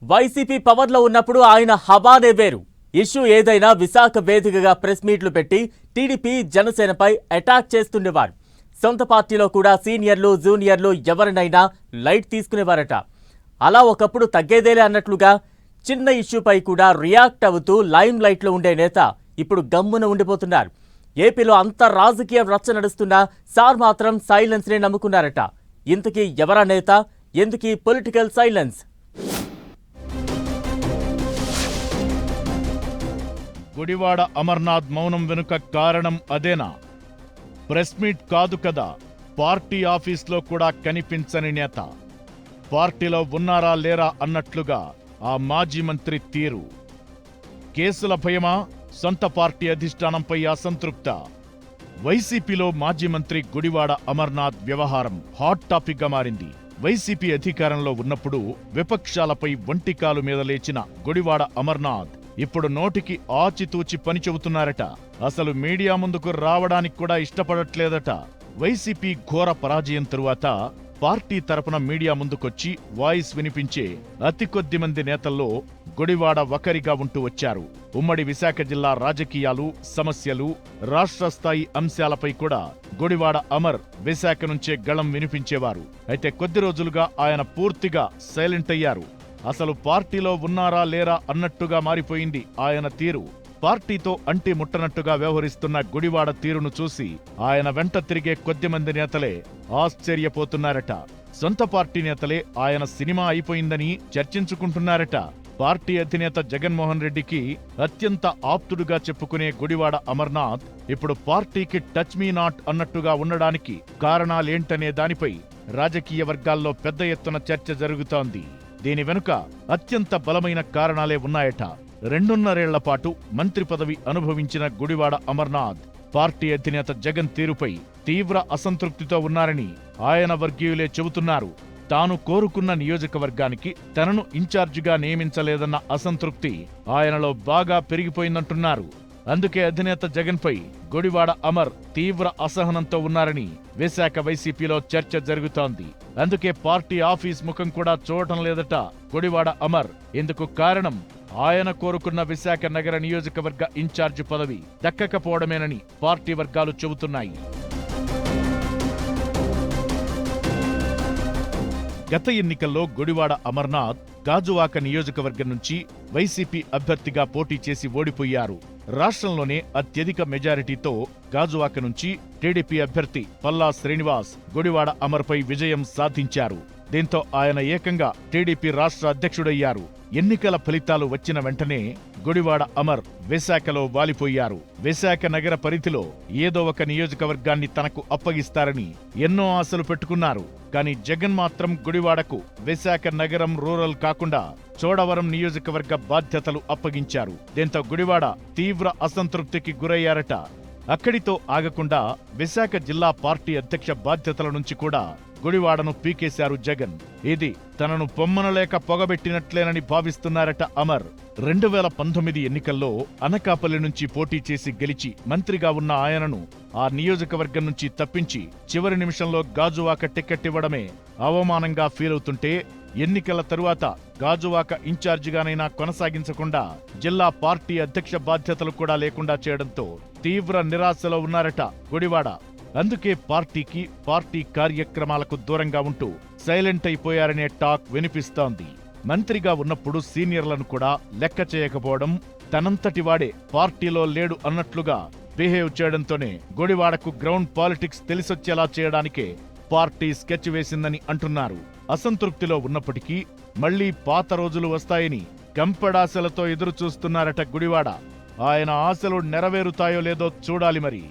YCP పవర్లో ఉన్నప్పుడు ఆయన హవానే వేరు. ఇష్యూ ఏదైనా విశాఖ వేదికగా ప్రెస్ మీట్లు పెట్టి టీడీపీ జనసేనపై అటాక్ చేస్తుండేవారు. సొంత పార్టీలో కూడా సీనియర్లు జూనియర్లు ఎవరినైనా లైట్ తీసుకునేవారట. అలా ఒకప్పుడు తగ్గేదేలే అన్నట్లుగా చిన్న ఇష్యూపై కూడా రియాక్ట్ అవుతూ లైమ్ లైట్లో ఉండే నేత ఇప్పుడు గమ్మున ఉండిపోతున్నారు. ఏపీలో అంత రాజకీయ రచ్చ నడుస్తున్నా సార్ మాత్రం సైలెన్స్ నే నమ్ముకున్నారట. ఇంతకీ ఎవరా నేత? ఎందుకీ పొలిటికల్ సైలెన్స్? గుడివాడ అమర్నాథ్ మౌనం వెనుక కారణం అదేనా? ప్రెస్ మీట్ కాదు కదా, పార్టీ ఆఫీస్లో కూడా కనిపించని నేత. పార్టీలో ఉన్నారా లేరా అన్నట్లుగా ఆ మాజీ మంత్రి తీరు. కేసుల భయమా? సొంత పార్టీ అధిష్టానంపై అసంతృప్త? వైసీపీలో మాజీ మంత్రి గుడివాడ అమర్నాథ్ వ్యవహారం హాట్ టాపిక్ గా మారింది. వైసీపీ అధికారంలో ఉన్నప్పుడు విపక్షాలపై ఒంటికాలు మీద లేచిన గుడివాడ అమర్నాథ్ ఇప్పుడు నోటికి ఆచితూచి పని చెబుతున్నారట. అసలు మీడియా ముందుకు రావడానికి కూడా ఇష్టపడట్లేదట. వైసీపీ ఘోర పరాజయం తరువాత పార్టీ తరపున మీడియా ముందుకొచ్చి వాయిస్ వినిపించే అతి కొద్ది మంది నేతల్లో గుడివాడ ఒకరిగా ఉంటూ వచ్చారు. ఉమ్మడి విశాఖ జిల్లా రాజకీయాలు, సమస్యలు, రాష్ట్ర స్థాయి అంశాలపై కూడా గుడివాడ అమర్ విశాఖ నుంచే గళం వినిపించేవారు. అయితే కొద్ది రోజులుగా ఆయన పూర్తిగా సైలెంట్ అయ్యారు. అసలు పార్టీలో ఉన్నారా లేరా అన్నట్టుగా మారిపోయింది ఆయన తీరు. పార్టీతో అంటి ముట్టనట్టుగా వ్యవహరిస్తున్న గుడివాడ తీరును చూసి ఆయన వెంట తిరిగే కొద్దిమంది నేతలే ఆశ్చర్యపోతున్నారట. సొంత పార్టీ నేతలే ఆయన సినిమా అయిపోయిందని చర్చించుకుంటున్నారట. పార్టీ అధినేత జగన్మోహన్ రెడ్డికి అత్యంత ఆప్తుడుగా చెప్పుకునే గుడివాడ అమర్నాథ్ ఇప్పుడు పార్టీకి టచ్ మీ నాట్ అన్నట్టుగా ఉండడానికి కారణాలేంటనే దానిపై రాజకీయ వర్గాల్లో పెద్ద ఎత్తున చర్చ జరుగుతోంది. దీని వెనుక అత్యంత బలమైన కారణాలే ఉన్నాయట. 2.5 పాటు మంత్రి పదవి అనుభవించిన గుడివాడ అమర్నాథ్ పార్టీ అధినేత జగన్ తీరుపై తీవ్ర అసంతృప్తితో ఉన్నారని ఆయన వర్గీయులే చెబుతున్నారు. తాను కోరుకున్న నియోజకవర్గానికి తనను ఇన్ఛార్జిగా నియమించలేదన్న అసంతృప్తి ఆయనలో బాగా పెరిగిపోయిందంటున్నారు. అందుకే అధినేత జగన్పై గుడివాడ అమర్ తీవ్ర అసహనంతో ఉన్నారని విశాఖ వైసీపీలో చర్చ జరుగుతోంది. అందుకే పార్టీ ఆఫీస్ ముఖం కూడా చూడటం లేదట గుడివాడ అమర్. ఇందుకు కారణం ఆయన కోరుకున్న విశాఖ నగర నియోజకవర్గ ఇన్ఛార్జి పదవి దక్కకపోవడమేనని పార్టీ వర్గాలు చెబుతున్నాయి. గత ఎన్నికల్లో గుడివాడ అమర్నాథ్ గాజువాక నియోజకవర్గం నుంచి వైసీపీ అభ్యర్థిగా పోటీ చేసి ఓడిపోయారు. రాష్ట్రంలోనే అత్యధిక మెజారిటీతో గాజువాక నుంచి టీడీపీ అభ్యర్థి పల్లా శ్రీనివాస్ గుడివాడ అమర్పై విజయం సాధించారు. దీంతో ఆయన ఏకంగా టీడీపీ రాష్ట్ర అధ్యక్షుడయ్యారు. ఎన్నికల ఫలితాలు వచ్చిన వెంటనే గుడివాడ అమర్ విశాఖలో వాలిపోయారు. విశాఖ నగర పరిధిలో ఏదో ఒక నియోజకవర్గాన్ని తనకు అప్పగిస్తారని ఎన్నో ఆశలు పెట్టుకున్నారు. కానీ జగన్ మాత్రం గుడివాడకు విశాఖ నగరం రూరల్ కాకుండా చోడవరం నియోజకవర్గ బాధ్యతలు అప్పగించారు. దీంతో గుడివాడ తీవ్ర అసంతృప్తికి గురయ్యారట. అక్కడితో ఆగకుండా విశాఖ జిల్లా పార్టీ అధ్యక్ష బాధ్యతల నుంచి కూడా గుడివాడను పీకేశారు జగన్. ఇది తనను పొమ్మనలేక పొగబెట్టినట్లేనని భావిస్తున్నారట అమర్. 2019 ఎన్నికల్లో అనకాపల్లి నుంచి పోటీ చేసి గెలిచి మంత్రిగా ఉన్న ఆయనను ఆ నియోజకవర్గం నుంచి తప్పించి చివరి నిమిషంలో గాజువాక టికెట్ ఇవ్వడమే అవమానంగా ఫీలవుతుంటే ఎన్నికల తరువాత గాజువాక ఇన్ఛార్జిగానైనా కొనసాగించకుండా జిల్లా పార్టీ అధ్యక్ష బాధ్యతలు కూడా లేకుండా చేయడంతో తీవ్ర నిరాశలో ఉన్నారట గుడివాడ. అందుకే పార్టీకి, పార్టీ కార్యక్రమాలకు దూరంగా ఉంటూ సైలెంట్ అయిపోయారనే టాక్ వినిపిస్తోంది. మంత్రిగా ఉన్నప్పుడు సీనియర్లను కూడా లెక్క చేయకపోవడం, తనంతటివాడే పార్టీలో లేడు అన్నట్లుగా బిహేవ్ చేయడంతోనే గుడివాడకు గ్రౌండ్ పాలిటిక్స్ తెలిసొచ్చేలా చేయడానికే పార్టీ స్కెచ్ వేసిందని అంటున్నారు. అసంతృప్తిలో ఉన్నప్పటికీ మళ్లీ పాత రోజులు వస్తాయని గంపడాశలతో ఎదురు చూస్తున్నారట గుడివాడ. ఆయన ఆశలు నెరవేరుతాయో లేదో చూడాలి మరి.